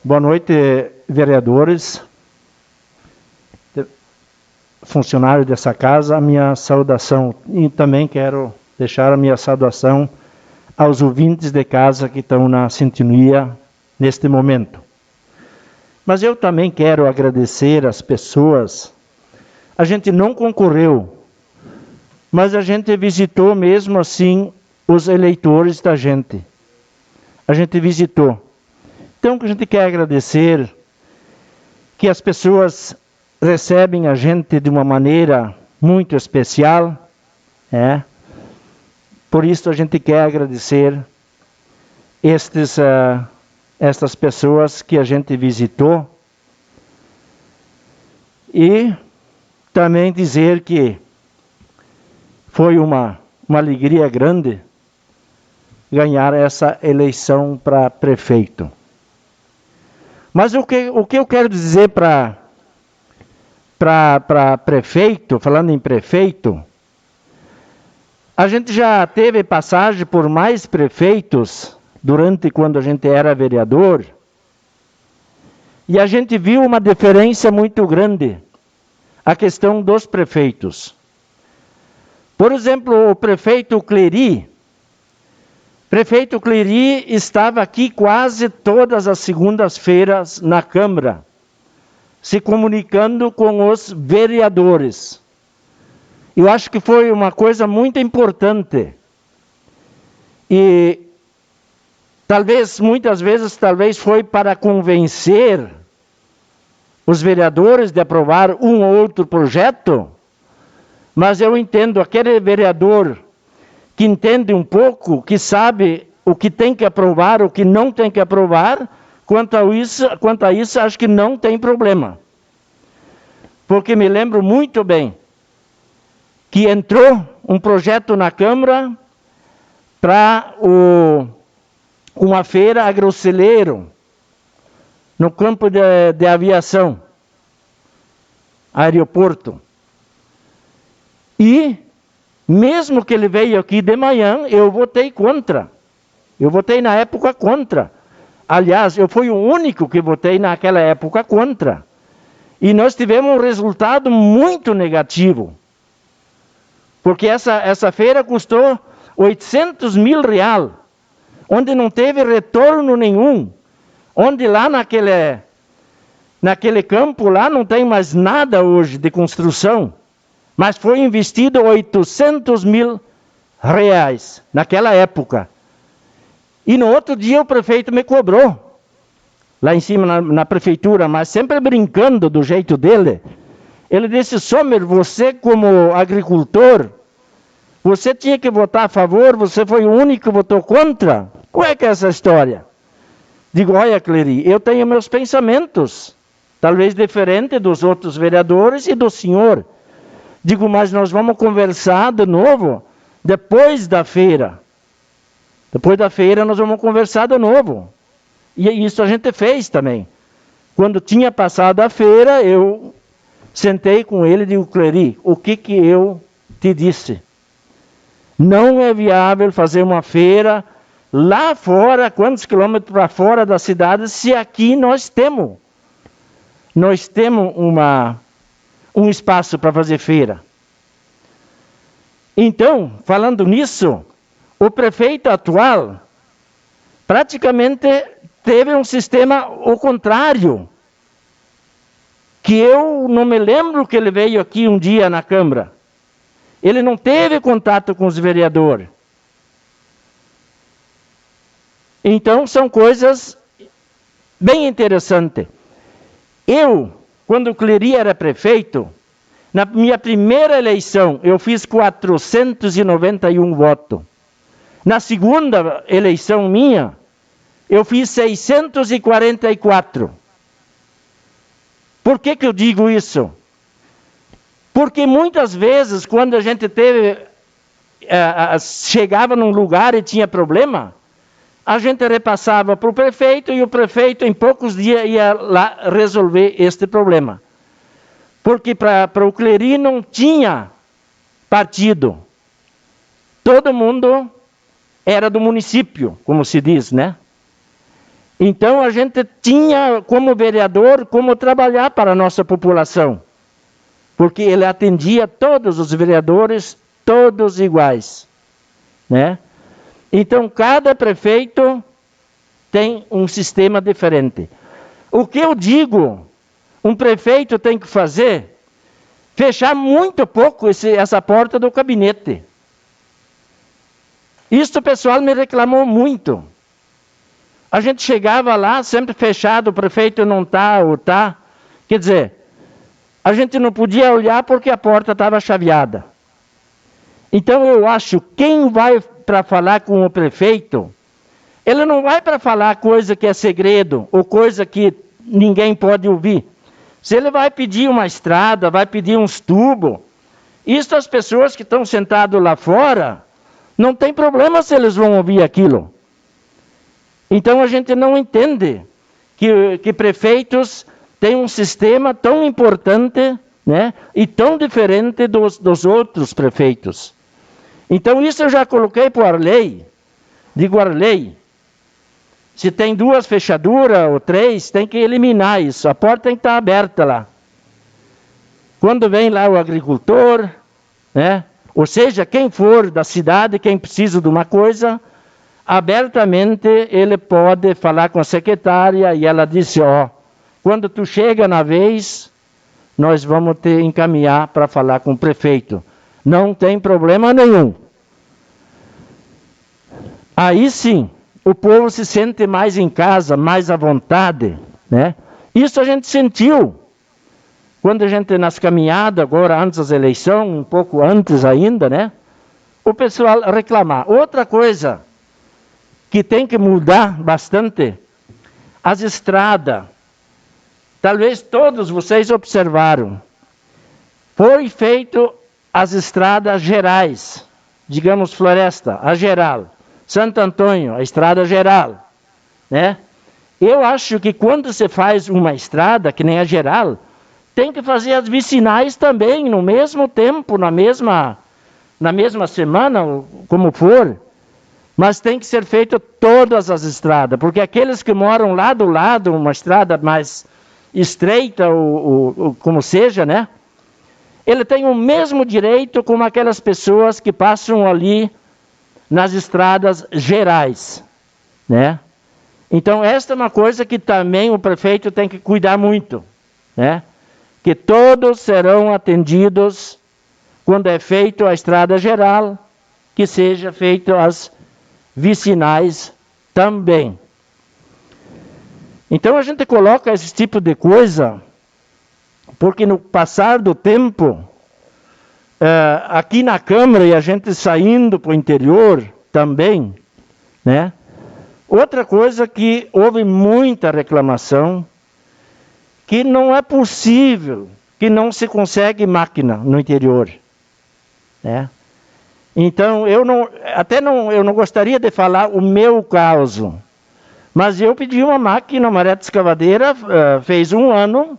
Boa noite, vereadores, funcionários dessa casa, a minha saudação. E também quero deixar a minha saudação aos ouvintes de casa que estão na sintonia neste momento. Mas eu também quero agradecer às pessoas. A gente não concorreu, mas a gente visitou mesmo assim os eleitores da gente. A gente visitou. Então, a gente quer agradecer que as pessoas recebem a gente de uma maneira muito especial, Por isso a gente quer agradecer estas pessoas que a gente visitou e também dizer que foi uma alegria grande ganhar essa eleição para prefeito. Mas o que eu quero dizer para prefeito, falando em prefeito, a gente já teve passagem por mais prefeitos durante quando a gente era vereador, e a gente viu uma diferença muito grande, a questão dos prefeitos. Por exemplo, o prefeito Clery estava aqui quase todas as segundas-feiras na Câmara, se comunicando com os vereadores. Eu acho que foi uma coisa muito importante. E muitas vezes foi para convencer os vereadores de aprovar um ou outro projeto, mas eu entendo aquele vereador que entende um pouco, que sabe o que tem que aprovar, o que não tem que aprovar, quanto a isso acho que não tem problema. Porque me lembro muito bem que entrou um projeto na Câmara para uma feira agroceleiro no campo de aviação, aeroporto. E mesmo que ele veio aqui de manhã, eu votei contra. Eu votei na época contra. Aliás, eu fui o único que votei naquela época contra. E nós tivemos um resultado muito negativo. Porque essa feira custou 800 mil reais, onde não teve retorno nenhum. Onde lá naquele campo lá não tem mais nada hoje de construção. Mas foi investido 800 mil reais naquela época. E no outro dia o prefeito me cobrou, lá em cima na prefeitura, mas sempre brincando do jeito dele. Ele disse: Sommer, você como agricultor, você tinha que votar a favor, você foi o único que votou contra? Qual é que é essa história? Digo: olha, Clery, eu tenho meus pensamentos, talvez diferente dos outros vereadores e do senhor. Digo: mas nós vamos conversar de novo depois da feira. Depois da feira nós vamos conversar de novo. E isso a gente fez também. Quando tinha passado a feira, eu sentei com ele e digo: Clery, o que eu te disse? Não é viável fazer uma feira lá fora, quantos quilômetros para fora da cidade, se aqui nós temos um espaço para fazer feira. Então, falando nisso, o prefeito atual praticamente teve um sistema ao contrário, que eu não me lembro que ele veio aqui um dia na Câmara. Ele não teve contato com os vereadores. Então, são coisas bem interessantes. Quando o Clery era prefeito, na minha primeira eleição, eu fiz 491 votos. Na segunda eleição minha, eu fiz 644. Por que eu digo isso? Porque muitas vezes, quando a gente chegava num lugar e tinha problema, a gente repassava para o prefeito e o prefeito, em poucos dias, ia lá resolver este problema. Porque para o Clery não tinha partido. Todo mundo era do município, como se diz, né? Então a gente tinha como vereador como trabalhar para a nossa população, porque ele atendia todos os vereadores, todos iguais, né? Então cada prefeito tem um sistema diferente. O que eu digo, um prefeito tem que fazer, fechar muito pouco essa porta do gabinete. Isso o pessoal me reclamou muito. A gente chegava lá, sempre fechado, o prefeito não está ou está. Quer dizer, a gente não podia olhar porque a porta estava chaveada. Então eu acho, quem vai para falar com o prefeito, ele não vai para falar coisa que é segredo, ou coisa que ninguém pode ouvir. Se ele vai pedir uma estrada, vai pedir uns tubos, isso as pessoas que estão sentadas lá fora, não tem problema se eles vão ouvir aquilo. Então a gente não entende que prefeitos têm um sistema tão importante, né, e tão diferente dos outros prefeitos. Então isso eu já coloquei para o Arley. Digo, Arley, se tem 2 fechaduras ou 3, tem que eliminar isso. A porta tem que estar aberta lá. Quando vem lá o agricultor, né, ou seja, quem for da cidade, quem precisa de uma coisa, abertamente ele pode falar com a secretária e ela disse, quando tu chega na vez, nós vamos te encaminhar para falar com o prefeito. Não tem problema nenhum. Aí sim, o povo se sente mais em casa, mais à vontade, né? Isso a gente sentiu. Quando a gente nas caminhadas, agora antes das eleições, um pouco antes ainda, né? O pessoal reclamar. Outra coisa que tem que mudar bastante, as estradas. Talvez todos vocês observaram. Foi feito as estradas gerais, digamos Floresta, a geral. Santo Antônio, a estrada geral, né? Eu acho que quando você faz uma estrada, que nem a geral, tem que fazer as vicinais também, no mesmo tempo, na mesma semana, como for, mas tem que ser feito todas as estradas, porque aqueles que moram lá do lado, uma estrada mais estreita, ou como seja, né? Ele tem o mesmo direito como aquelas pessoas que passam ali nas estradas gerais, né? Então esta é uma coisa que também o prefeito tem que cuidar muito, né? Que todos serão atendidos quando é feito a estrada geral, que seja feito as vicinais também. Então a gente coloca esse tipo de coisa, porque no passar do tempo, aqui na Câmara e a gente saindo para o interior também, né? Outra coisa que houve muita reclamação, que não é possível, que não se consegue máquina no interior, né? Então eu não gostaria de falar o meu caso, mas eu pedi uma máquina, uma reta escavadeira, fez 1 ano,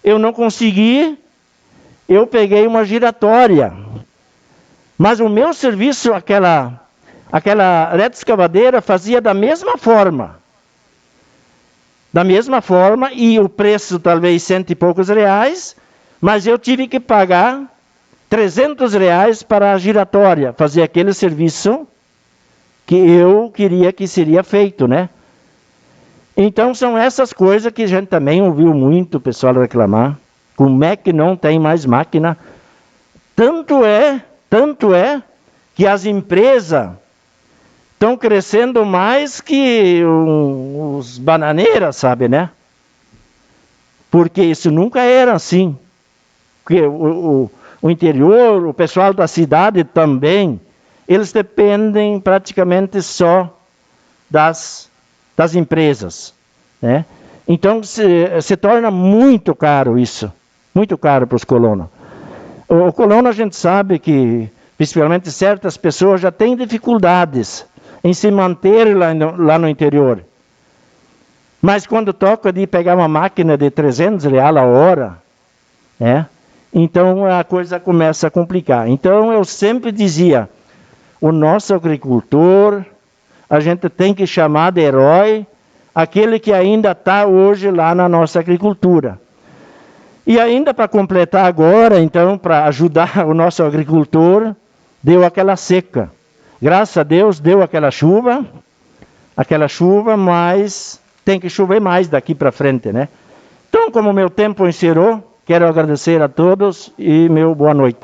eu não consegui. Eu peguei uma giratória, mas o meu serviço, aquela reta escavadeira, fazia da mesma forma, e o preço talvez R$100 e poucos, mas eu tive que pagar R$300 para a giratória, fazer aquele serviço que eu queria que seria feito, né? Então são essas coisas que a gente também ouviu muito o pessoal reclamar. Como é que não tem mais máquina? Tanto é que as empresas estão crescendo mais que os bananeiras, sabe, né? Porque isso nunca era assim. Porque o interior, o pessoal da cidade também, eles dependem praticamente só das empresas, né? Então se torna muito caro isso. Muito caro para os colonos. O colono a gente sabe que, principalmente certas pessoas, já têm dificuldades em se manter lá no interior. Mas quando toca de pegar uma máquina de R$300 a hora, né, então a coisa começa a complicar. Então eu sempre dizia, o nosso agricultor, a gente tem que chamar de herói aquele que ainda está hoje lá na nossa agricultura. E ainda para completar agora, então, para ajudar o nosso agricultor, deu aquela seca. Graças a Deus deu aquela chuva, mas tem que chover mais daqui para frente, né? Então, como meu tempo encerrou, quero agradecer a todos e meu boa noite.